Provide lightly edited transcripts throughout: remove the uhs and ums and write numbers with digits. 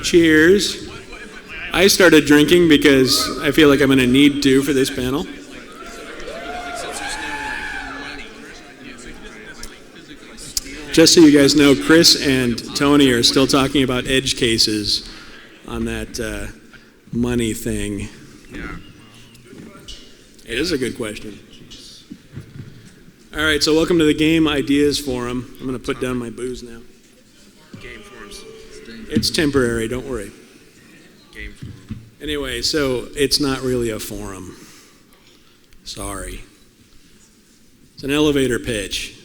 Cheers. I started drinking because I feel like I'm going to need to for this panel. Just so you guys know, Chris and Tony are still talking about edge cases on that money thing. Yeah. It is a good question. All right, so welcome to the Game Ideas Forum. I'm going to put down my booze now. Game forums. It's temporary, don't worry. Game forum. Anyway, so it's not really a forum. Sorry. It's an elevator pitch.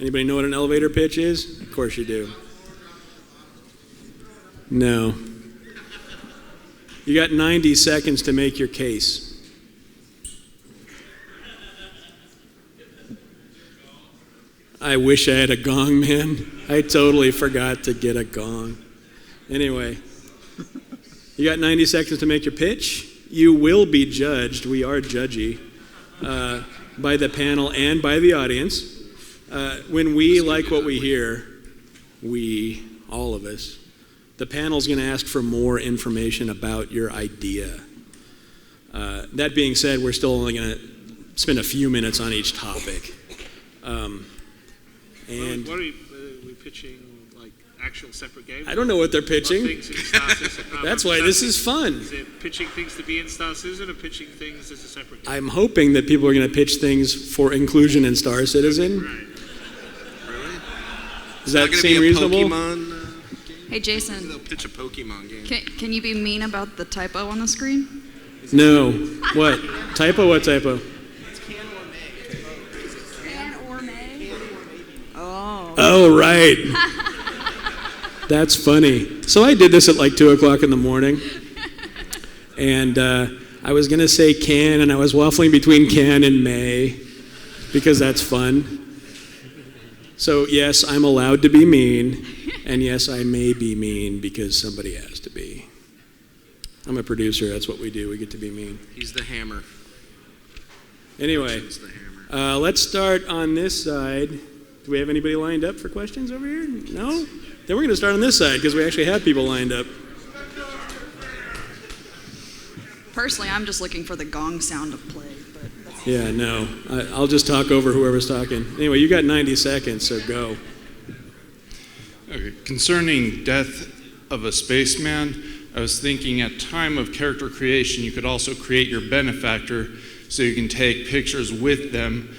Anybody know what an elevator pitch is? Of course you do. No. You got 90 seconds to make your case. I wish I had a gong, man. I totally forgot to get a gong. Anyway, you got 90 seconds to make your pitch. You will be judged. We are judgy by the panel and by the audience. When we like what we hear, we, all of us, the panel's going to ask for more information about your idea. That being said, we're still only going to spend a few minutes on each topic. And what are we pitching, like actual separate games? I don't know what they're pitching. What That's why this is fun. Is it pitching things to be in Star Citizen or pitching things as a separate game? I'm hoping that people are going to pitch things for inclusion in Star Citizen. Right. Really? Does that seem reasonable? Pokemon game? Hey, Jason. They'll pitch a Pokemon game. Can you be mean about the typo on the screen? No. What? Typo? What typo? Can or may. Oh. Oh, right. That's funny. So I did this at like 2 o'clock in the morning. And I was going to say can, and I was waffling between can and may, because that's fun. So yes, I'm allowed to be mean, and yes, I may be mean because somebody has to be. I'm a producer, that's what we do, we get to be mean. He's the hammer. Anyway, The hammer. let's start on this side. Do we have anybody lined up for questions over here? No? Then we're going to start on this side because we actually have people lined up. Personally, I'm just looking for the gong sound of play. But that's Yeah, no. I'll just talk over whoever's talking. Anyway, you got 90 seconds, so go. Okay. Concerning death of a spaceman, I was thinking at time of character creation, you could also create your benefactor so you can take pictures with them,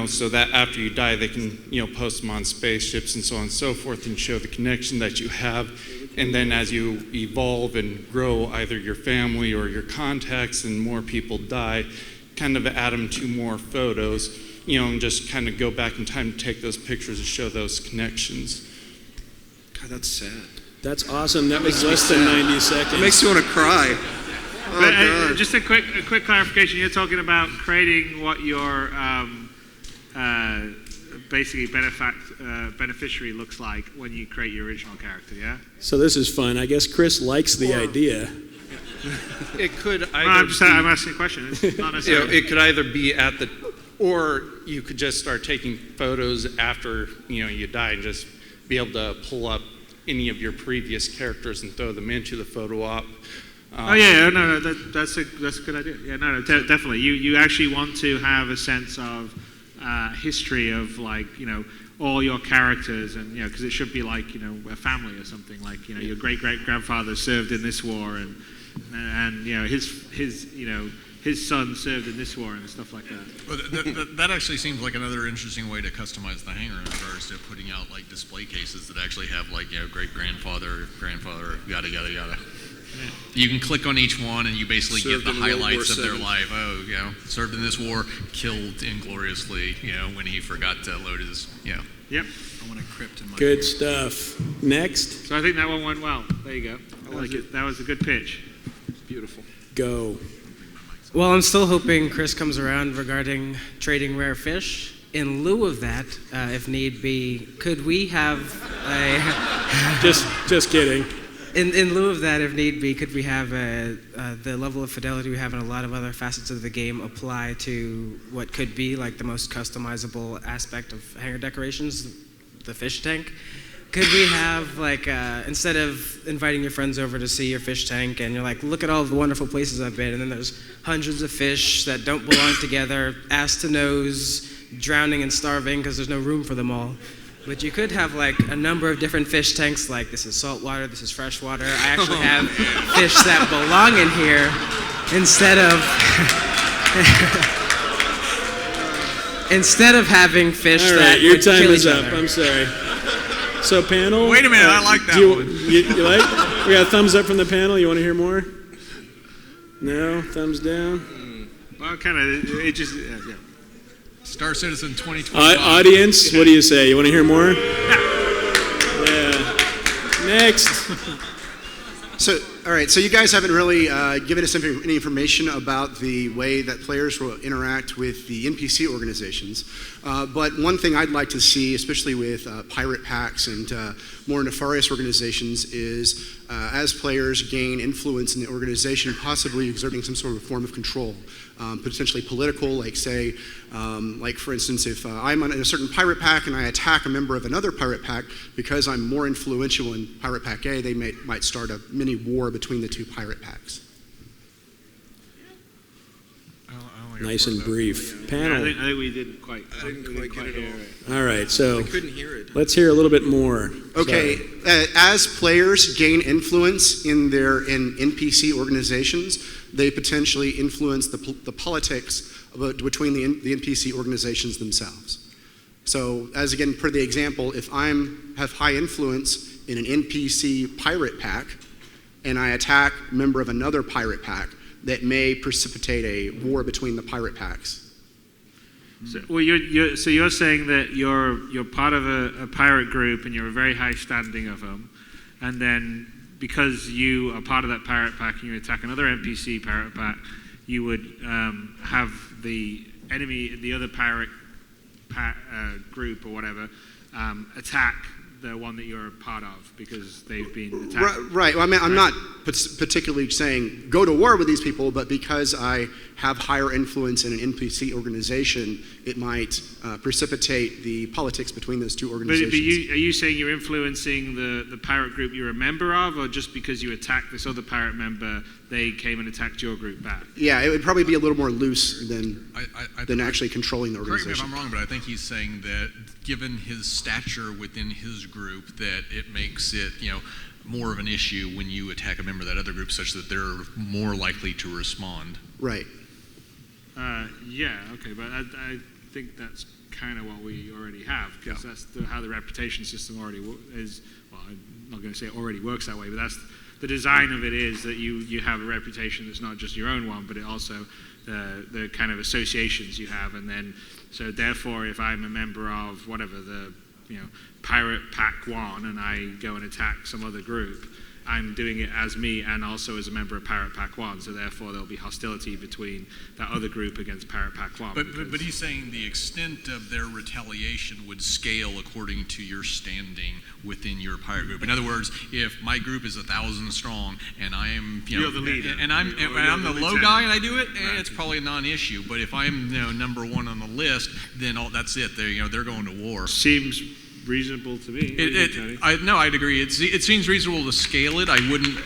so that after you die, they can, post them on spaceships and so on and so forth and show the connection that you have. And then as you evolve and grow either your family or your contacts and more people die, kind of add them to more photos, and just kind of go back in time to take those pictures and show those connections. God, that's sad. That's awesome. That was less than 90 seconds. It makes you want to cry. Oh, But, God. just a quick clarification. You're talking about creating what your basically beneficiary looks like when you create your original character, yeah? So this is fun. I guess Chris likes the idea. It could either I'm asking a question. It's not necessarily. it could either be or you could just start taking photos after you die and just be able to pull up any of your previous characters and throw them into the photo op. No, that's a good idea. Yeah, no, definitely. You actually want to have a sense of history of all your characters, and because it should be like a family or something, like your great grandfather served in this war, and his son served in this war and stuff like that. Well, that actually seems like another interesting way to customize the hangar in regards to putting out like display cases that actually have great grandfather, yada yada yada. Yeah. You can click on each one and you basically get the highlights of their life. Oh, served in this war, killed ingloriously, when he forgot to load his, Yep. I want a crypt in my Good hair. stuff. Next. So I think that one went well. There you go. I like it. That was a good pitch. Beautiful. Go. Well, I'm still hoping Chris comes around regarding trading rare fish. In lieu of that, if need be, could we have a... Just kidding. In lieu of that, if need be, could we have the level of fidelity we have in a lot of other facets of the game apply to what could be like the most customizable aspect of hangar decorations, the fish tank? Could we have like instead of inviting your friends over to see your fish tank, and you're like, look at all the wonderful places I've been, and then there's hundreds of fish that don't belong together, ass to nose, drowning and starving because there's no room for them all. But you could have like a number of different fish tanks, like this is saltwater, this is freshwater. I actually have fish that belong in here instead of having fish All that right, your would time kill is each up. other. I'm sorry. So panel. Wait a minute, I like that one. You like? We got a thumbs up from the panel. You want to hear more? No? Thumbs down? Well, kind of, it just, yeah. Star Citizen 2025. Audience, what do you say? You want to hear more? Yeah. Next. So, all right, so you guys haven't really given us any information about the way that players will interact with the NPC organizations. But one thing I'd like to see, especially with pirate packs and more nefarious organizations, is as players gain influence in the organization, possibly exerting some sort of form of control, potentially political, like say, like for instance, if I'm in a certain pirate pack and I attack a member of another pirate pack, because I'm more influential in pirate pack A, they might start a mini war between the two pirate packs. Nice and brief. Panel. I think we didn't quite. I didn't quite get it all. All right, so I couldn't hear it. let's hear a little bit more. Okay, as players gain influence in NPC organizations, they potentially influence the politics between the NPC organizations themselves. So, as again, per the example, if I have high influence in an NPC pirate pack, and I attack a member of another pirate pack, that may precipitate a war between the pirate packs. So, well, you're saying that you're part of a pirate group and you're a very high standing of them, and then because you are part of that pirate pack and you attack another NPC pirate pack, you would have the enemy, the other pirate group or whatever, attack the one that you're a part of because they've been attacked. Right. Well, I mean, I'm not particularly saying go to war with these people, but because I have higher influence in an NPC organization, it might precipitate the politics between those two organizations. But are you saying you're influencing the pirate group you're a member of, or just because you attacked this other pirate member, they came and attacked your group back? Yeah, it would probably be a little more loose than actually controlling the Correct organization. me if I'm wrong, but I think he's saying that given his stature within his group, that it makes it, more of an issue when you attack a member of that other group, such that they're more likely to respond. Right. Yeah, okay, but I think that's kind of what we already have, because that's how the reputation system already is. Well, I'm not going to say it already works that way, but that's the design of it, is that you have a reputation that's not just your own one, but it also the kind of associations you have, and then so therefore, if I'm a member of whatever the Pirate Pack 1 and I go and attack some other group, I'm doing it as me and also as a member of Pirate Pack 1, so therefore there'll be hostility between that other group against Pirate Pack 1. But he's saying the extent of their retaliation would scale according to your standing within your pirate group. In other words, if my group is 1,000 strong and I am, you're the leader, and I'm the low guy and I do it, it's probably a non-issue. But if I'm number one on the list, then that's it. They're going to war. Seems reasonable to me. I'd agree. It seems reasonable to scale it. I wouldn't,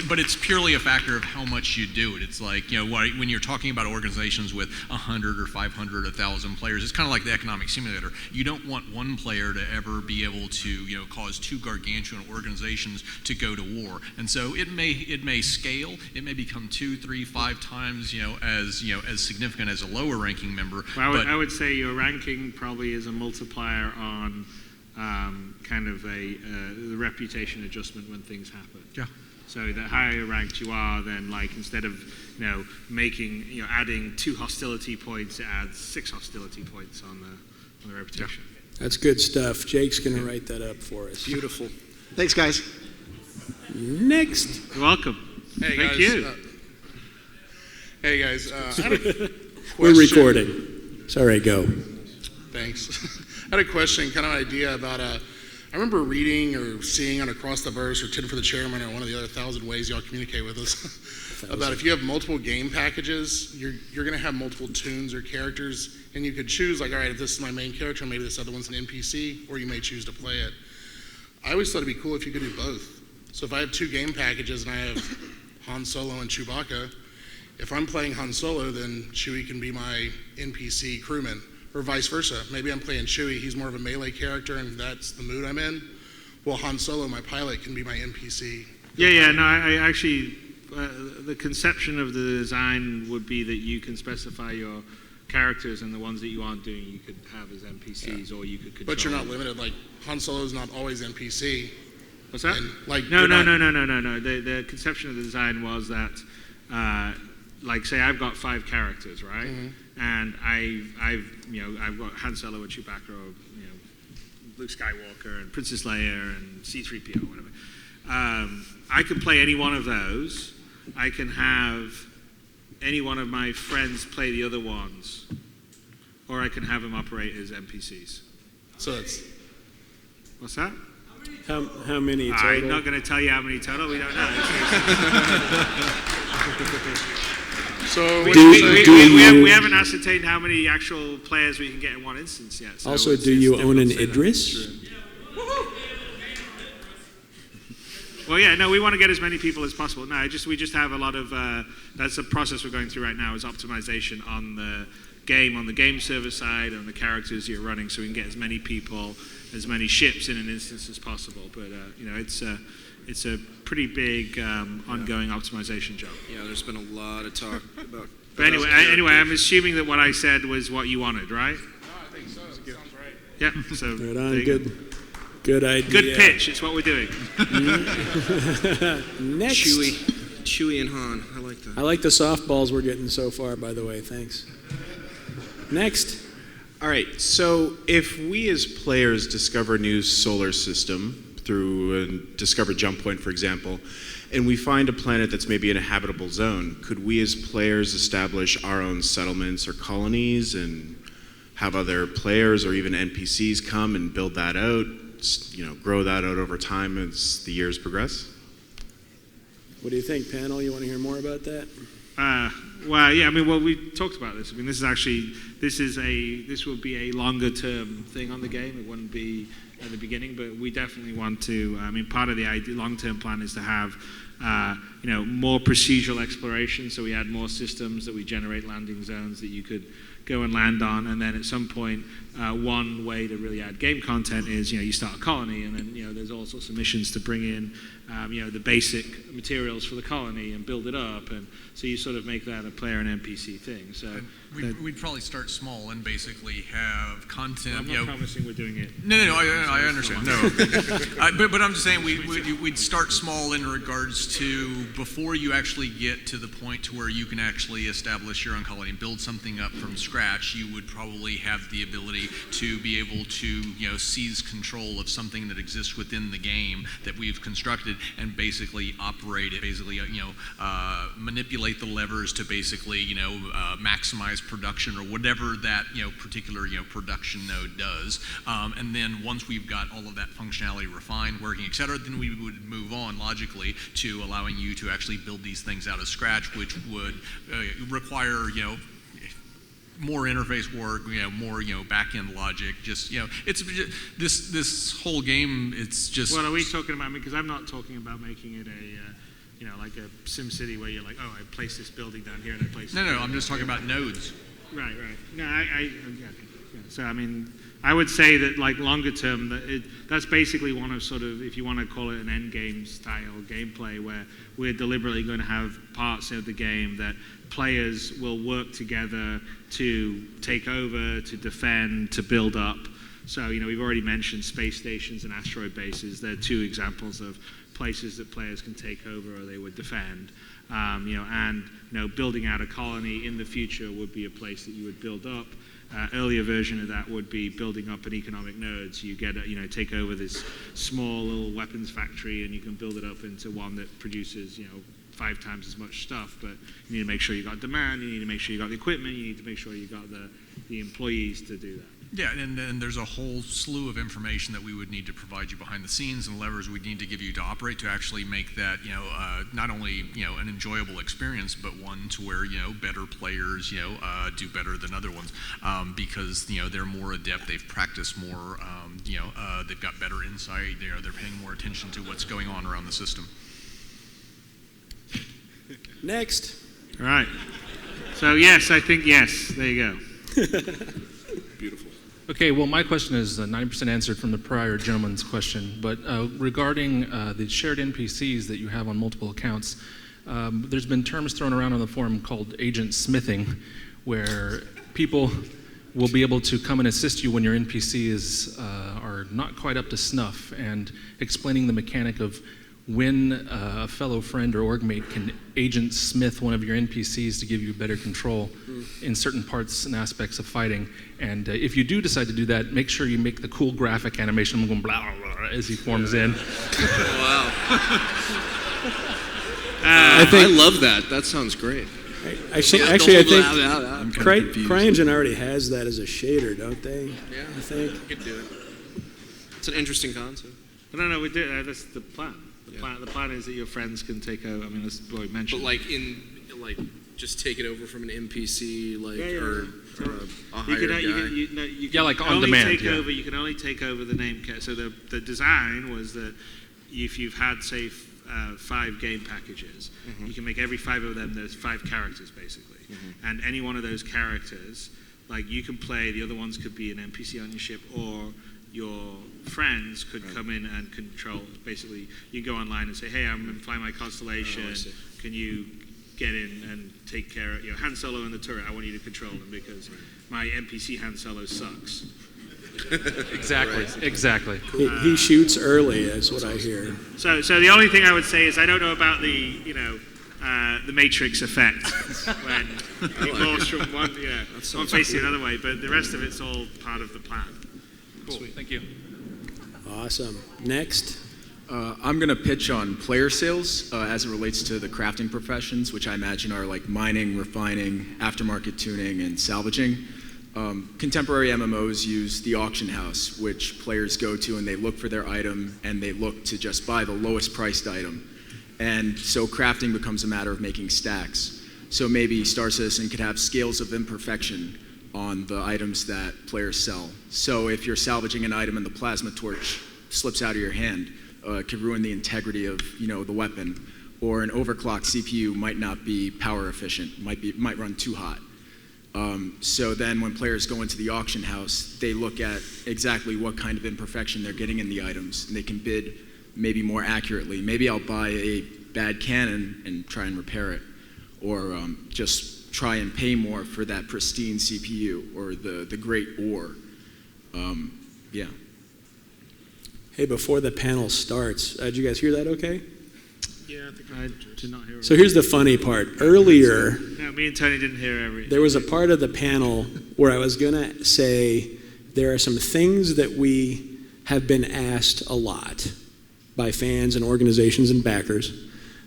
but it's purely a factor of how much you do it. It's like, when you're talking about organizations with 100 or 500, 1,000 players, it's kind of like the economic simulator. You don't want one player to ever be able to, cause two gargantuan organizations to go to war. And so it may scale. It may become 2, 3, 5 times, as significant as a lower ranking member. Well, I would say your ranking probably is a multiplier on kind of the reputation adjustment when things happen. Yeah. So the higher ranked you are, then like instead of making adding 2 hostility points, it adds 6 hostility points on the reputation. Yeah. That's good stuff. Jake's going to write that up for us. Beautiful. Thanks, guys. Next. You're welcome. Hey, Thank guys. you. Hey guys, I had a question. We're recording. Sorry, go. Thanks. I had a question, kind of an idea about I remember reading or seeing on Across the Verse or Tin for the Chairman or one of the other 1,000 ways y'all communicate with us about if you have multiple game packages, you're going to have multiple tunes or characters, and you could choose like, all right, if this is my main character, maybe this other one's an NPC, or you may choose to play it. I always thought it'd be cool if you could do both. So if I have 2 game packages and I have Han Solo and Chewbacca, if I'm playing Han Solo, then Chewie can be my NPC crewman, or vice versa. Maybe I'm playing Chewie, he's more of a melee character, and that's the mood I'm in. Well, Han Solo, my pilot, can be my NPC. No, I actually, the conception of the design would be that you can specify your characters, and the ones that you aren't doing you could have as NPCs, or you could control. But you're not limited. Like Han Solo's not always NPC. What's that? And, like, No. The conception of the design was that, like, say I've got 5 characters, right? Mm-hmm. And I've got Han Solo and Chewbacca, or Luke Skywalker and Princess Leia and C-3PO, whatever. I can play any one of those. I can have any one of my friends play the other ones, or I can have them operate as NPCs. So it's What's that? How many total? I'm not going to tell you how many total. We don't know. so. We haven't ascertained how many actual players we can get in one instance yet. So Also, do you own an Idris? Well, yeah, no, we want to get as many people as possible. No, we just have a lot of, that's a process we're going through right now, is optimization on the game server side, and the characters you're running, so we can get as many people, as many ships in an instance as possible. But, it's a pretty big ongoing optimization job. Yeah, there's been a lot of talk about. But anyway, I'm assuming that what I said was what you wanted, right? No, I think so. That sounds right. Yeah, so Right there on. you go. Good idea. Good pitch. It's what we're doing. Next. Chewie and Han. I like that. I like the softballs we're getting so far, by the way. Thanks. Next. All right, so if we as players discover a new solar system through a discovered jump point, for example, and we find a planet that's maybe in a habitable zone, could we as players establish our own settlements or colonies and have other players or even NPCs come and build that out, grow that out over time as the years progress? What do you think, panel? You want to hear more about that? We talked about this. I mean, this will be a longer term thing on the game. It wouldn't be at the beginning, but we definitely want to. Part of the long term plan is to have, more procedural exploration. So we add more systems, that we generate landing zones that you could go and land on, and then at some point, one way to really add game content is, you start a colony, and then, there's all sorts of missions to bring in, the basic materials for the colony and build it up, and so you sort of make that a player and NPC thing. So we'd probably start small and basically have content. I'm not promising we're doing it. No, I understand. No, but I'm just saying we'd start small in regards to before you actually get to the point to where you can actually establish your own colony and build something up from scratch. You would probably have the ability to be able to seize control of something that exists within the game that we've constructed and basically operate it. Basically, manipulate the levers to basically maximize production or whatever that particular production node does. And then once we've got all of that functionality refined, working, etc., then we would move on logically to allowing you to actually build these things out of scratch, which would require more interface work, more back-end logic. It's this whole game. It's just. What are we talking about? Because I'm not talking about making it like a Sim City where you're like, oh, I place this building down here and I place. No, I'm just talking about nodes. Right. No, okay. So I would say that like longer term, that's basically one of sort of, if you want to call it an end game style gameplay, where we're deliberately going to have parts of the game that players will work together to take over, to defend, to build up. So we've already mentioned space stations and asteroid bases. They're 2 examples of places that players can take over or they would defend. Building out a colony in the future would be a place that you would build up. Earlier version of that would be building up an economic node. So you get, take over this small little weapons factory and you can build it up into one that produces, 5 times as much stuff. But you need to make sure you got demand. You need to make sure you got the equipment. You need to make sure you got the employees to do that. Yeah, and there's a whole slew of information that we would need to provide you behind the scenes and levers we'd need to give you to operate to actually make that, not only, an enjoyable experience, but one to where, better players, do better than other ones because, they're more adept, they've practiced more, they've got better insight, they're paying more attention to what's going on around the system. Next. All right. So yes, I think yes. There you go. Beautiful. Okay, well, my question is 90% answered from the prior gentleman's question, but regarding the shared NPCs that you have on multiple accounts, there's been terms thrown around on the forum called agent smithing, where people will be able to come and assist you when your NPCs are not quite up to snuff, and explaining the mechanic of when a fellow friend or org mate can agent smith one of your NPCs to give you better control in certain parts and aspects of fighting. And if you do decide to do that, make sure you make the cool graphic animation going blah, blah, blah, as he forms in. Wow. I love that. That sounds great. I think CryEngine already has that as a shader, don't they? Yeah, I think. You could do it. It's an interesting concept. No, we do. That's the plan. The plan is that your friends can take over. I mean, that's what we mentioned. But just take it over from an NPC, or a hired guy. You can like on only demand. Take over, you can only take over the name. So the design was that if you've had, say, 5 game packages, you can make every 5 of them. There's 5 characters basically, and any one of those characters, you can play. The other ones could be an NPC on your ship, or your friends could come in and control. Basically, you go online and say, "Hey, I'm flying my constellation. Can you get in and take care of Han Solo and the turret? I want you to control them because my NPC Han Solo sucks." Exactly. He shoots early, is what I hear. So the only thing I would say is I don't know about the Matrix effect when it goes from one face to another way, but the rest of it's all part of the plan. Cool. Thank you. Awesome. Next. I'm going to pitch on player sales as it relates to the crafting professions, which I imagine are like mining, refining, aftermarket tuning, and salvaging. Contemporary MMOs use the auction house, which players go to and they look for their item and they look to just buy the lowest priced item. And so crafting becomes a matter of making stacks. So maybe Star Citizen could have scales of imperfection on the items that players sell. So if you're salvaging an item and the plasma torch slips out of your hand, it could ruin the integrity of the weapon. Or an overclocked CPU might not be power efficient, might run too hot. So then when players go into the auction house, they look at exactly what kind of imperfection they're getting in the items, and they can bid maybe more accurately. Maybe I'll buy a bad cannon and try and repair it, or just try and pay more for that pristine CPU or the great ore. Yeah. Hey, before the panel starts, did you guys hear that okay? Yeah, I think I did not hear it. So here's the funny part. Earlier, No, me and Tony didn't hear everything. there was a part of the panel where I was going to say there are some things that we have been asked a lot by fans and organizations and backers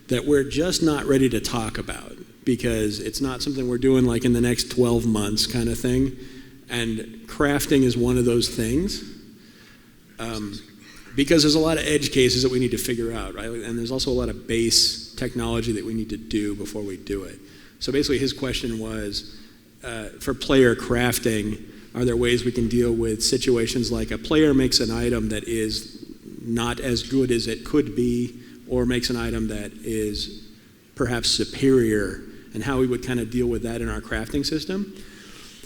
that we're just not ready to talk about because it's not something we're doing in the next 12 months kind of thing. And crafting is one of those things. Because there's a lot of edge cases that we need to figure out, right? And there's also a lot of base technology that we need to do before we do it. So basically his question was, for player crafting, are there ways we can deal with situations like a player makes an item that is not as good as it could be, or makes an item that is perhaps superior, and how we would kind of deal with that in our crafting system?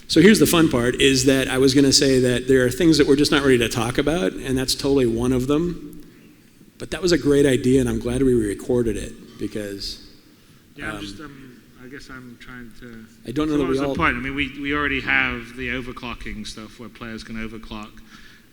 So here's the fun part, is that I was going to say that there are things that we're just not ready to talk about, and that's totally one of them. But that was a great idea, and I'm glad we recorded it, because... Yeah, I guess I'm trying to... I don't know so that what was we all... the point? I mean, we already have the overclocking stuff where players can overclock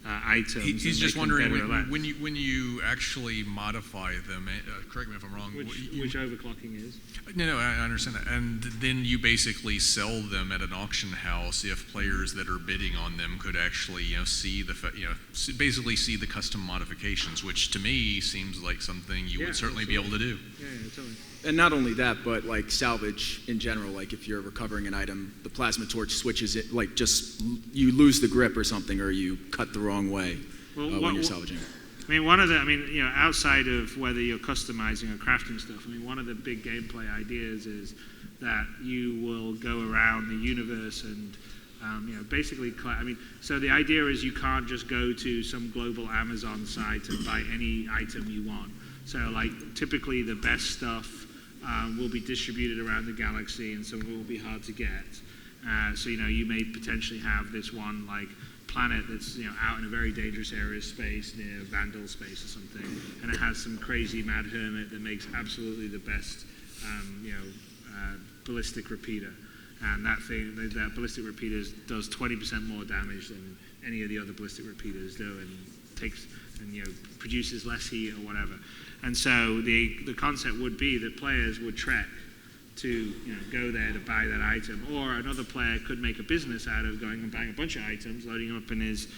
items. He's and just make them wondering better or less. when you actually modify them. Correct me if I'm wrong. Which overclocking is? No, I understand that. And then you basically sell them at an auction house if players that are bidding on them could actually, see basically see the custom modifications, which to me seems like something you would certainly be able to do. Yeah, totally. And not only that, but like salvage in general, like if you're recovering an item, the plasma torch switches it, like just you lose the grip or something, or you cut the wrong way when you're salvaging. I mean, outside of whether you're customizing or crafting stuff, one of the big gameplay ideas is that you will go around the universe and, basically, so the idea is you can't just go to some global Amazon site and buy any item you want. So, like, typically the best stuff will be distributed around the galaxy, and some of it will be hard to get. So, you may potentially have this one, like, planet that's out in a very dangerous area of space near Vandal space or something, and it has some crazy mad hermit that makes absolutely the best ballistic repeater, and that ballistic repeater does 20% more damage than any of the other ballistic repeaters do, and produces less heat or whatever. And so the concept would be that players would trek to go there to buy that item, or another player could make a business out of going and buying a bunch of items, loading them up in his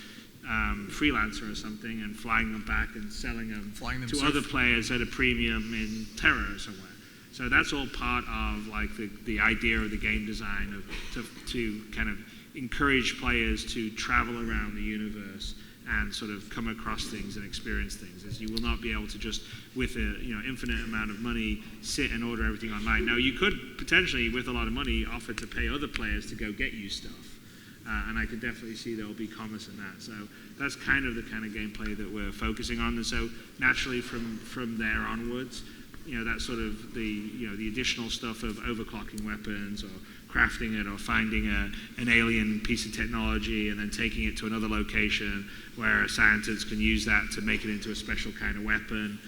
freelancer or something, and flying them back and selling them to other players at a premium in Terra or somewhere. So that's all part of like the idea of the game design to kind of encourage players to travel around the universe and sort of come across things and experience things. As you will not be able to just, with a infinite amount of money, sit and order everything online. Now you could potentially, with a lot of money, offer to pay other players to go get you stuff, and I could definitely see there will be commerce in that. So that's kind of the kind of gameplay that we're focusing on. And so naturally, from there onwards, that's sort of the additional stuff of overclocking weapons or crafting it or finding an alien piece of technology and then taking it to another location where scientists can use that to make it into a special kind of weapon.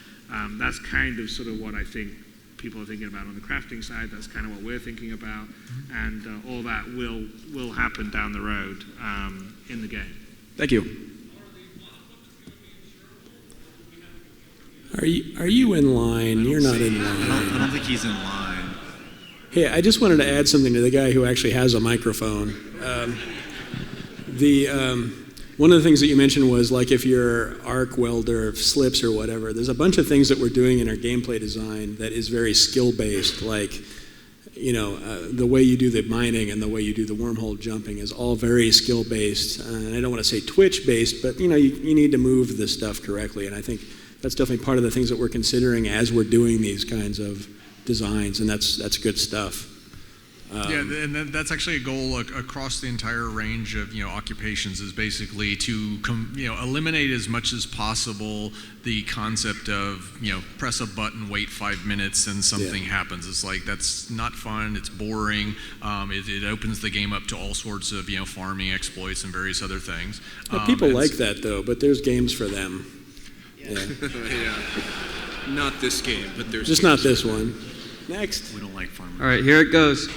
That's kind of sort of what I think people are thinking about on the crafting side. That's kind of what we're thinking about, and all that will happen down the road in the game. Thank you. Are you in line? You're not in line. I don't think he's in line. Hey, I just wanted to add something to the guy who actually has a microphone. One of the things that you mentioned was like if your arc welder slips or whatever, there's a bunch of things that we're doing in our gameplay design that is very skill-based, like the way you do the mining and the way you do the wormhole jumping is all very skill-based. And I don't want to say Twitch-based, but you need to move the stuff correctly, and I think that's definitely part of the things that we're considering as we're doing these kinds of designs, and that's good stuff. And that's actually a goal across the entire range of occupations, is basically to eliminate as much as possible the concept of press a button, wait 5 minutes, and something happens. It's like that's not fun. It's boring. It opens the game up to all sorts of farming exploits and various other things. People like that though, but there's games for them. Yeah. Not this game, but there's just not this one. Next. We don't like farmers. All right, here it goes.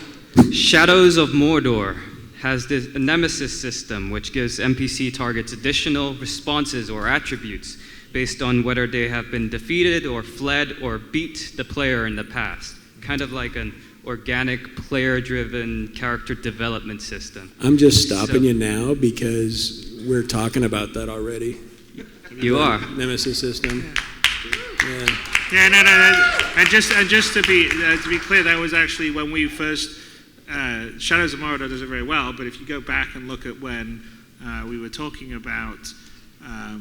Shadows of Mordor has the Nemesis System, which gives NPC targets additional responses or attributes based on whether they have been defeated or fled or beat the player in the past. Kind of like an organic, player-driven character development system. I'm just stopping you now because we're talking about that already. You are. Nemesis System. Yeah. Yeah, no. And just to be clear, that was actually when we first Shadows of Mordor does it very well. But if you go back and look at when we were talking about, I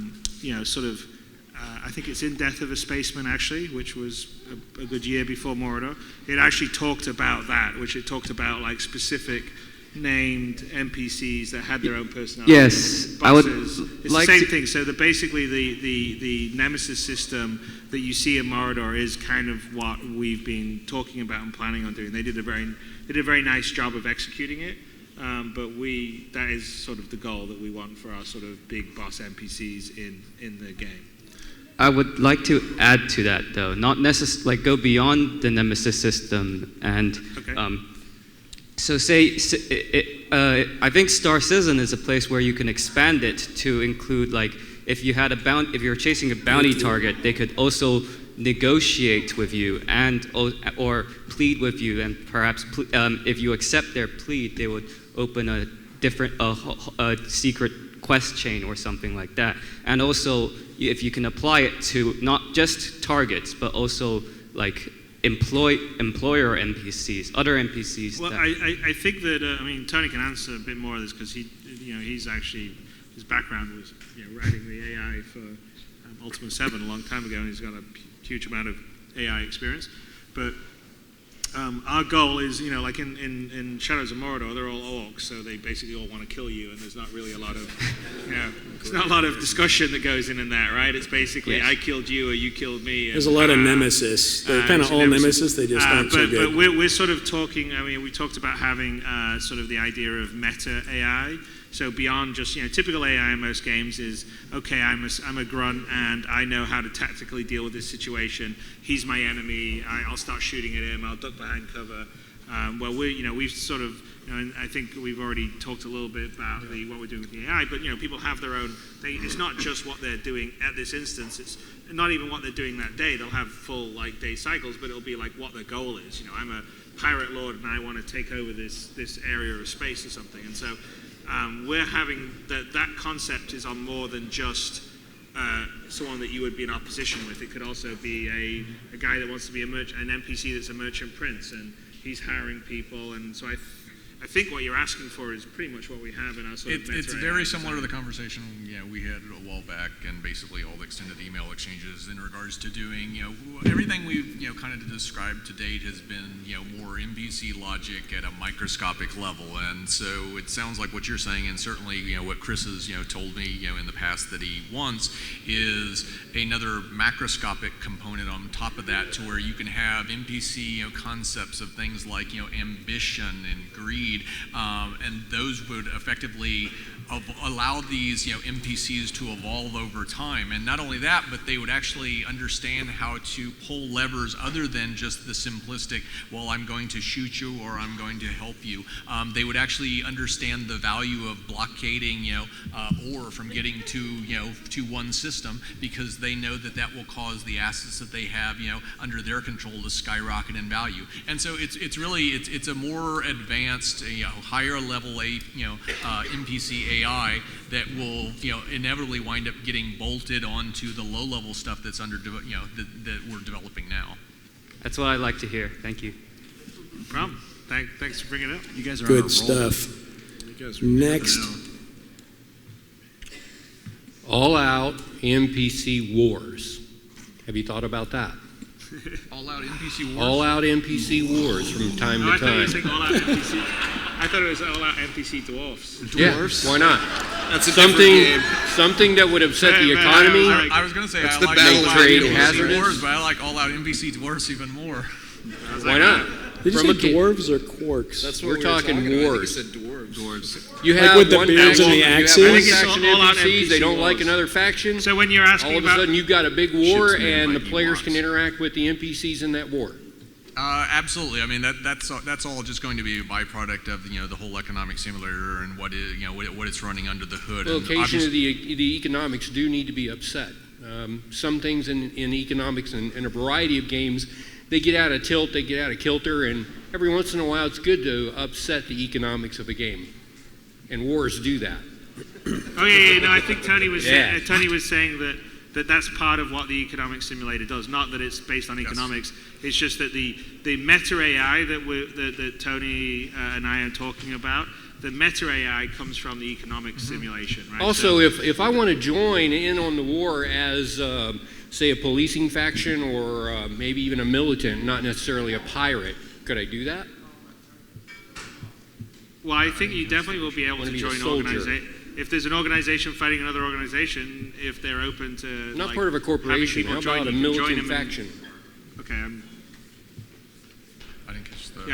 think it's in Death of a Spaceman actually, which was a good year before Mordor. It actually talked about that, which it talked about like specific named NPCs that had their own personality. Yes, bosses. It's like the same thing. So basically the Nemesis system that you see in Mordor is kind of what we've been talking about and planning on doing. They did a very nice job of executing it, but that is sort of the goal that we want for our sort of big boss NPCs in the game. I would like to add to that though, not necessarily go beyond the Nemesis system and. Okay. So I think Star Citizen is a place where you can expand it to include, like, if you're chasing a bounty target, they could also negotiate with you or plead with you, and perhaps if you accept their plead, they would open a different secret quest chain or something like that. And also, if you can apply it to not just targets, but also like employer NPCs, other NPCs. Well, I think that Tony can answer a bit more of this because he's actually, his background was writing the AI for Ultima 7 a long time ago, and he's got a huge amount of AI experience. But our goal is, like in Shadows of Mordor, they're all orcs, so they basically all want to kill you, and there's not really a lot of, there's not a lot of discussion that goes in that, right? It's basically, I killed you or you killed me. There's a lot of Nemesis. They're kind of all Nemesis, they just aren't so good. But we're sort of talking, we talked about having sort of the idea of meta AI. So beyond just, typical AI in most games is, okay, I'm a grunt and I know how to tactically deal with this situation. He's my enemy. I'll start shooting at him. I'll duck behind cover. Well, we've sort of, and I think we've already talked a little bit about what we're doing with the AI, but people have their own. It's not just what they're doing at this instance. It's not even what they're doing that day. They'll have full day cycles, but it'll be like what their goal is. I'm a pirate lord and I want to take over this area of space or something, and so. We're having that concept is on more than just someone that you would be in opposition with. It could also be a guy that wants to be an NPC that's a merchant prince, and he's hiring people. And so I think what you're asking for is pretty much what we have in our sort of It's very similar to the conversation we had a while back, and basically all the extended email exchanges in regards to doing everything we've kind of described to date has been more MPC logic at a microscopic level. And so it sounds like what you're saying, and certainly what Chris has told me in the past that he wants, is another macroscopic component on top of that, to where you can have NPC concepts of things like ambition and greed. And those would effectively allow these NPCs to evolve over time. And not only that, but they would actually understand how to pull levers other than just the simplistic, well, I'm going to shoot you or I'm going to help you. They would actually understand the value of blockading ore from getting to one system, because they know that will cause the assets that they have under their control to skyrocket in value. And so it's really a more advanced higher level NPC AI that will inevitably wind up getting bolted onto the low level stuff that's that we're developing now. That's what I like to hear. Thank you. No problem. Thanks for bringing it up. You guys are good stuff. Next. All out NPC Wars. Have you thought about that? All out NPC Wars? All out NPC Wars from time to time. I thought you were saying all out NPC. I thought it was all out NPC dwarfs. Dwarfs? Yeah, why not? That's a something that would upset the economy. I was going to say that's I like NPC Wars, but I like all out NPC dwarfs even more. Why not? Did you say dwarves or quarks? That's what we're talking wars. I think you said dwarves. You have with the one beards faction, and the axes? you have I one think it's faction all out NPCs, they NPC don't like wars. another faction. So when you're asking all of a sudden you've got a big war Ship's name and the might be players Watts. can interact with the NPCs in that war. Absolutely. I mean, that's all just going to be a byproduct of the whole economic simulator and what it's running under the hood. Well, And occasionally the economics do need to be upset. Some things in economics and in a variety of games, they get out of tilt, they get out of kilter, and every once in a while it's good to upset the economics of a game. And wars do that. Oh yeah. No, I think Tony was saying that that's part of what the economic simulator does. Not that it's based on economics. It's just that the meta AI that Tony and I are talking about, the meta AI comes from the economic simulation, right? Also, if I want to join in on the war as, say, a policing faction or maybe even a militant, not necessarily a pirate, could I do that? Well, I think you definitely will be able to join an organization. If there's an organization fighting another organization, if they're open to not part of a corporation. How about a militant faction? Okay. I didn't catch that.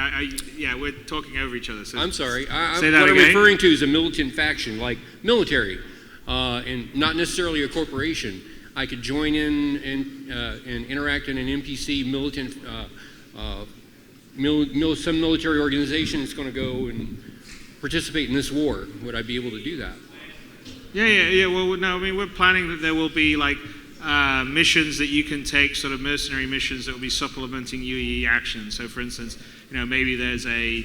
Yeah, we're talking over each other. So I'm sorry. Say what that I'm again? referring to is a militant faction, like military, and not necessarily a corporation. I could join in and interact in an NPC militant, some military organization that's going to go and participate in this war? Would I be able to do that? Yeah. Well, no, I mean, we're planning that there will be like missions that you can take, sort of mercenary missions that will be supplementing UE actions. So, for instance, maybe there's a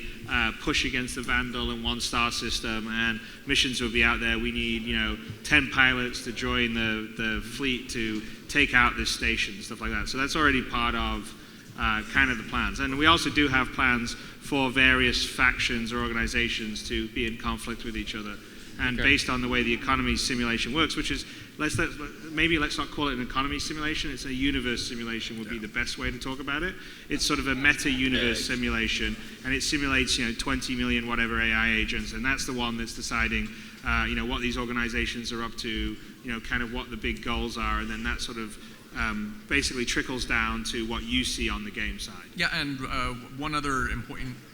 push against the Vandal in one star system, and missions will be out there. We need, 10 pilots to join the fleet to take out this station, stuff like that. So that's already part of kind of the plans. And we also do have plans for various factions or organizations to be in conflict with each other. And based on the way the economy simulation works, which is, let's not call it an economy simulation, it's a universe simulation would be the best way to talk about it. It's sort of a meta-universe simulation, and it simulates, 20 million whatever AI agents, and that's the one that's deciding, what these organizations are up to, kind of what the big goals are, and then that sort of basically trickles down to what you see on the game side. Yeah, and one other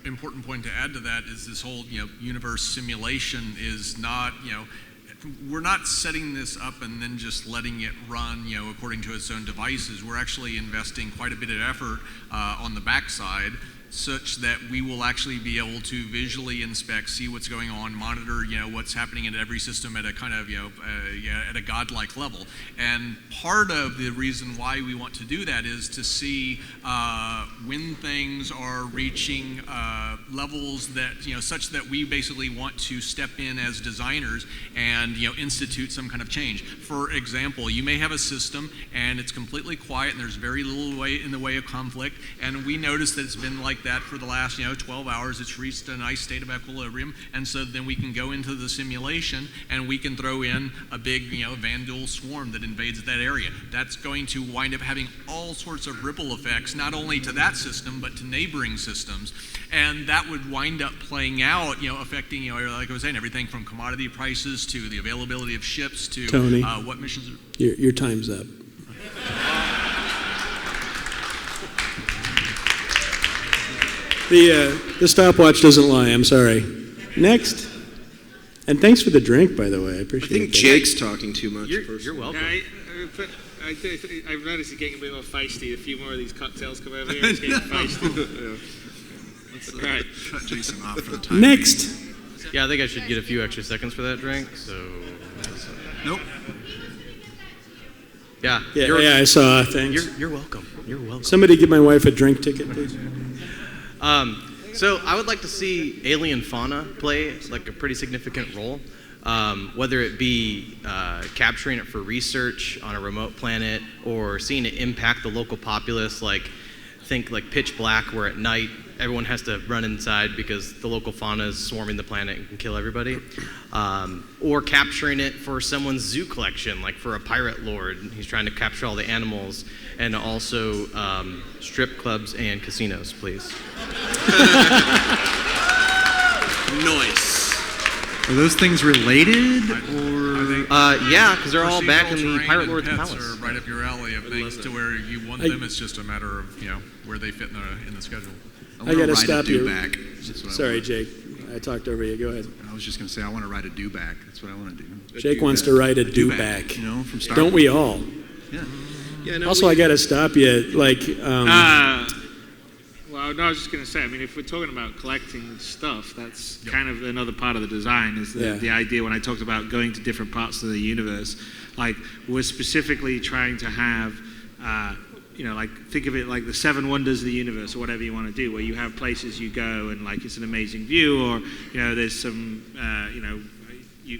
important point to add to that is this whole universe simulation is not we're not setting this up and then just letting it run according to its own devices. We're actually investing quite a bit of effort on the backside, such that we will actually be able to visually inspect, see what's going on, monitor, what's happening in every system at a kind of, at a godlike level. And part of the reason why we want to do that is to see when things are reaching levels that, such that we basically want to step in as designers and, institute some kind of change. For example, you may have a system and it's completely quiet and there's very little in the way of conflict, and we notice that it's been like that for the last 12 hours. It's reached a nice state of equilibrium, and so then we can go into the simulation and we can throw in a big Vandal swarm that invades that area. That's going to wind up having all sorts of ripple effects, not only to that system but to neighboring systems, and that would wind up playing out, affecting, like I was saying, everything from commodity prices to the availability of ships to Tony, what missions are... your time's up. The stopwatch doesn't lie. I'm sorry. Next. And thanks for the drink, by the way. I appreciate it. I think Jake's talking too much. You're welcome. I've noticed it's getting a bit more feisty. A few more of these cocktails come over here. It's getting feisty. All right. Cut Jason off for the time. Next. Yeah, I think I should get a few extra seconds for that drink. So. Nope. Yeah. Yeah, I saw. Thanks. You're welcome. You're welcome. Somebody give my wife a drink ticket, please. So I would like to see alien fauna play like a pretty significant role, whether it be capturing it for research on a remote planet or seeing it impact the local populace, think like Pitch Black, where at night everyone has to run inside because the local fauna is swarming the planet and can kill everybody, or capturing it for someone's zoo collection, like for a pirate lord. He's trying to capture all the animals, and also strip clubs and casinos, please. Nice. Are those things related, or? Yeah, because they're all back in the Procedural Pirate terrain Lord's and pets palace. are right up your alley of things to where you want them. It's just a matter of where they fit in the schedule. I gotta stop you. Back. Sorry, Jake. I talked over you. Go ahead. I was just going to say I want to ride a do-back. That's what I want to do. Jake wants to ride a do-back. From Star Don't we all? Yeah. No, also, I gotta stop you. Well, no, I was just going to say, if we're talking about collecting stuff, that's kind of another part of the design, is the idea when I talked about going to different parts of the universe. We're specifically trying to have, think of it like the 7 wonders of the universe, or whatever you want to do, where you have places you go and it's an amazing view, or, there's some,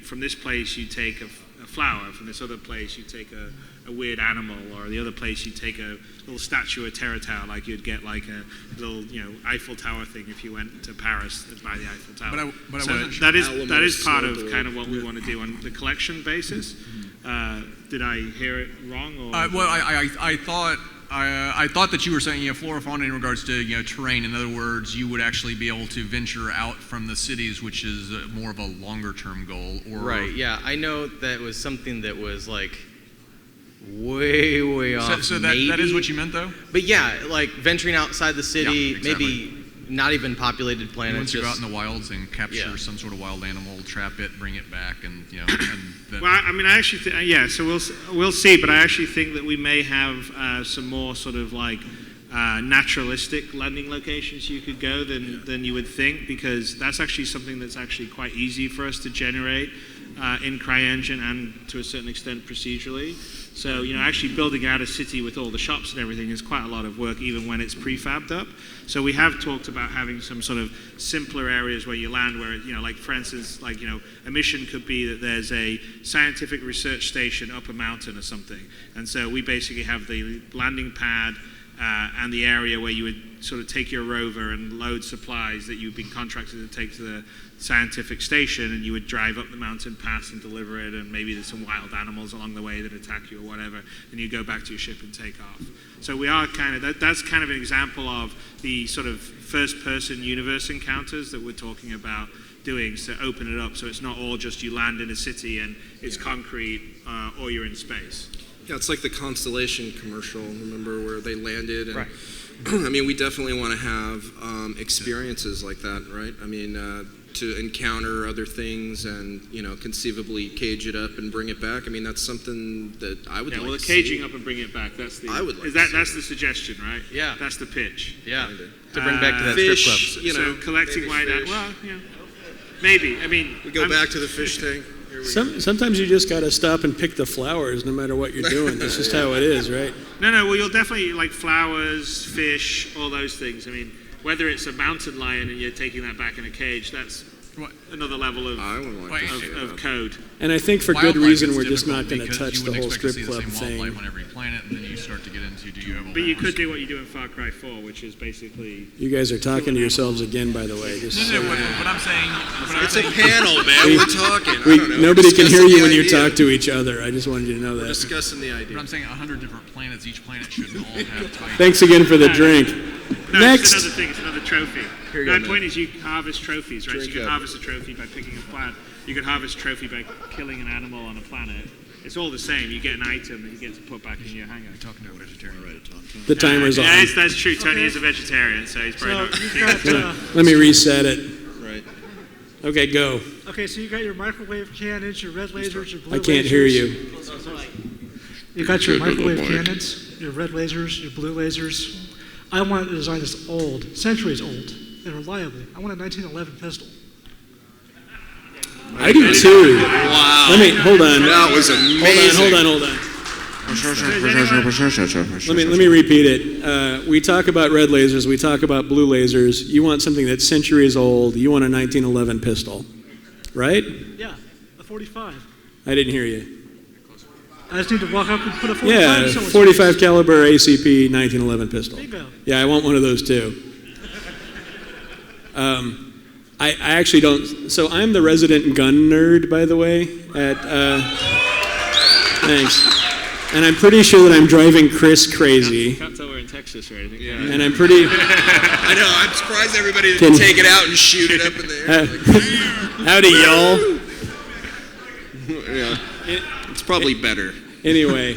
from this place you take a flower, from this other place you take a weird animal, or the other place you take a little statue of Terra, like you'd get like a little Eiffel Tower thing if you went to Paris by the Eiffel Tower. But I so wasn't sure. that is part of kind of what we want to do on the collection basis. Did I hear it wrong? Or I thought that you were saying flora fauna in regards to terrain. In other words, you would actually be able to venture out from the cities, which is more of a longer term goal. Right. Yeah, I know that was something that was way off. So that is what you meant, though? But yeah, venturing outside the city, Yeah, exactly. Maybe not even populated planets. Once you go out in the wilds and capture some sort of wild animal, trap it, bring it back, and well, I actually think, so we'll see. But I actually think that we may have some more sort of naturalistic landing locations you could go than you would think, because that's actually something that's actually quite easy for us to generate in CryEngine and to a certain extent procedurally. So, actually building out a city with all the shops and everything is quite a lot of work, even when it's prefabbed up. So we have talked about having some sort of simpler areas where you land, where, like for instance, a mission could be that there's a scientific research station up a mountain or something. And so we basically have the landing pad and the area where you would sort of take your rover and load supplies that you've been contracted to take to the scientific station, and you would drive up the mountain pass and deliver it, and maybe there's some wild animals along the way that attack you or whatever, and you go back to your ship and take off. So we are that's kind of an example of the sort of first-person universe encounters that we're talking about doing, to open it up so it's not all just you land in a city and it's concrete or you're in space. Yeah, it's like the Constellation commercial, remember, where they landed? And, right. I mean, we definitely want to have experiences like that, right? I mean, to encounter other things and, conceivably cage it up and bring it back. I mean, that's something that I would like to see. Well, the caging up and bringing it back, that's the... I would like that's the suggestion, right? Yeah. That's the pitch. Yeah. To bring back to that fish, strip So club. collecting white... Well, maybe. I mean... We go back to the fish tank. Sometimes you just got to stop and pick the flowers no matter what you're doing. That's just how it is, right? No, well, you'll definitely like flowers, fish, all those things. I mean, whether it's a mountain lion and you're taking that back in a cage, that's another level of code. And I think for good reason, we're just not going to touch the whole strip club thing. On every planet, and then you start to get into, do you have a But you could do what you do in Far Cry 4, which is basically... You guys are talking to yourselves again, by the way. What I'm saying... It's a panel, man. We're talking. Nobody can hear you when you talk to each other. I just wanted you to know that. We're discussing the idea. But I'm saying 100 different planets. Each planet should all have types. Thanks again for the drink. No, Next. it's another thing. It's another trophy. Here you go, My point is you harvest trophies, right? Drink So you can up. harvest a trophy by picking a plant. You can harvest a trophy by killing an animal on a planet. It's all the same. You get an item that you get to put back in your hangar. You're talking to a vegetarian. The timer's on. Yeah, that's true. Tony is a vegetarian, so he's probably not... Let me reset it. Right. Okay, go. Okay, so you got your microwave cannons, your red lasers, your blue lasers. I can't hear you. You got your microwave cannons, your red lasers, your blue lasers. I want a design that's old, centuries old, and reliable. I want a 1911 pistol. I do too. Wow. Hold on. That was amazing. Hold on. Let me repeat it. We talk about red lasers. We talk about blue lasers. You want something that's centuries old. You want a 1911 pistol, right? Yeah, a 45. I didn't hear you. I just need to walk up and put a 45 Yeah, in someone's 45 face. caliber ACP 1911 pistol. Bingo. Yeah, I want one of those too. I actually don't. So I'm the resident gun nerd, by the way. Thanks. And I'm pretty sure that I'm driving Chris crazy. Can't tell we're in Texas or anything. Yeah. And I'm pretty. I know. I'm surprised everybody didn't take it out and shoot it up in the air. Howdy, y'all. Yeah. It's probably better. Anyway,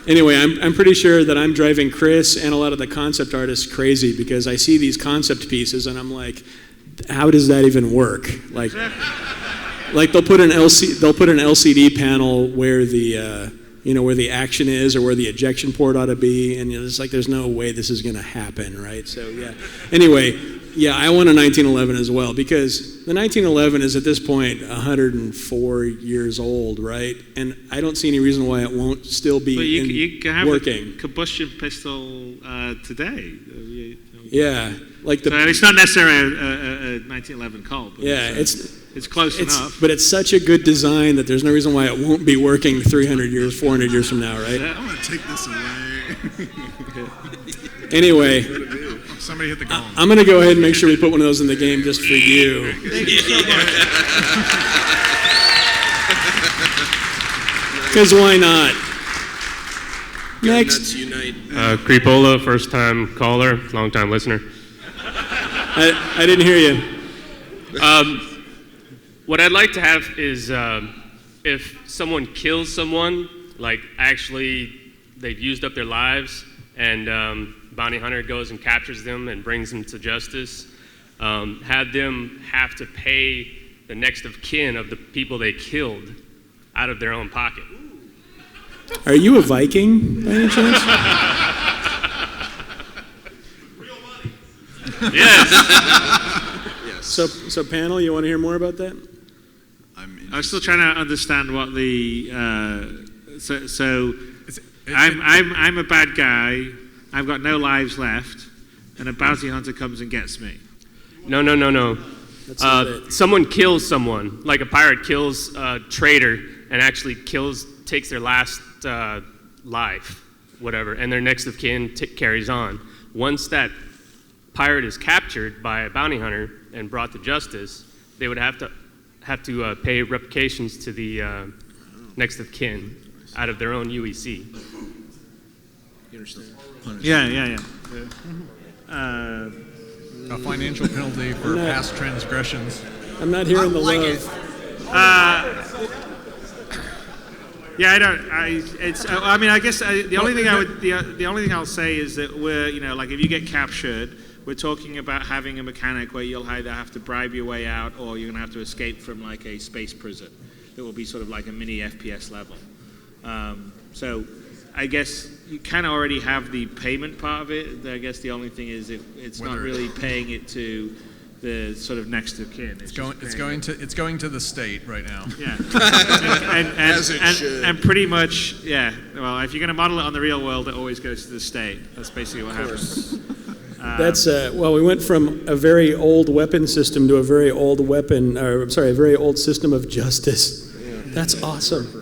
I'm pretty sure that I'm driving Chris and a lot of the concept artists crazy because I see these concept pieces and I'm like, how does that even work? Like they'll put an LCD panel where the where the action is or where the ejection port ought to be, and it's like there's no way this is going to happen, right? So yeah. Anyway, yeah, I want a 1911 as well because the 1911 is at this point 104 years old, right? And I don't see any reason why it won't still be But you can have working. a combustion pistol today. Yeah, like So it's not necessarily a 1911 Colt. But yeah, it's close enough. But it's such a good design that there's no reason why it won't be working 300 years, 400 years from now, right? I'm going to take this away. Anyway, somebody hit the gong. I'm going to go ahead and make sure we put one of those in the game just for you. Thank you so much. Because why not? Next. Nuts unite. Creepola, first time caller, long time listener. I didn't hear you. What I'd like to have is if someone kills someone, like actually they've used up their lives, and bounty hunter goes and captures them and brings them to justice, have them have to pay the next of kin of the people they killed out of their own pocket. Are you a Viking by any chance? Yes. So panel, you want to hear more about that? I was still trying to understand what the I'm a bad guy. I've got no lives left, and a bounty hunter comes and gets me. No. That's not it. Someone kills someone, like a pirate kills a traitor and actually takes their last life, whatever, and their next of kin carries on. Once that pirate is captured by a bounty hunter and brought to justice, they would have to pay reparations to the next of kin out of their own UEC. You understand? Yeah. A financial penalty for past transgressions. I'm not hearing the love. Yeah, I don't. I guess the only thing I'll say is that like if you get captured, we're talking about having a mechanic where you'll either have to bribe your way out or you're going to have to escape from like a space prison. That will be sort of like a mini FPS level. So I guess you kind of already have the payment part of it. I guess the only thing is it's not really paying it to the sort of next of kin. It's going to the state right now. Yeah. As it should. And pretty much, yeah. Well, if you're going to model it on the real world, it always goes to the state. That's basically what happens. That's we went from a very old weapon system to a very old system of justice. Yeah. That's awesome.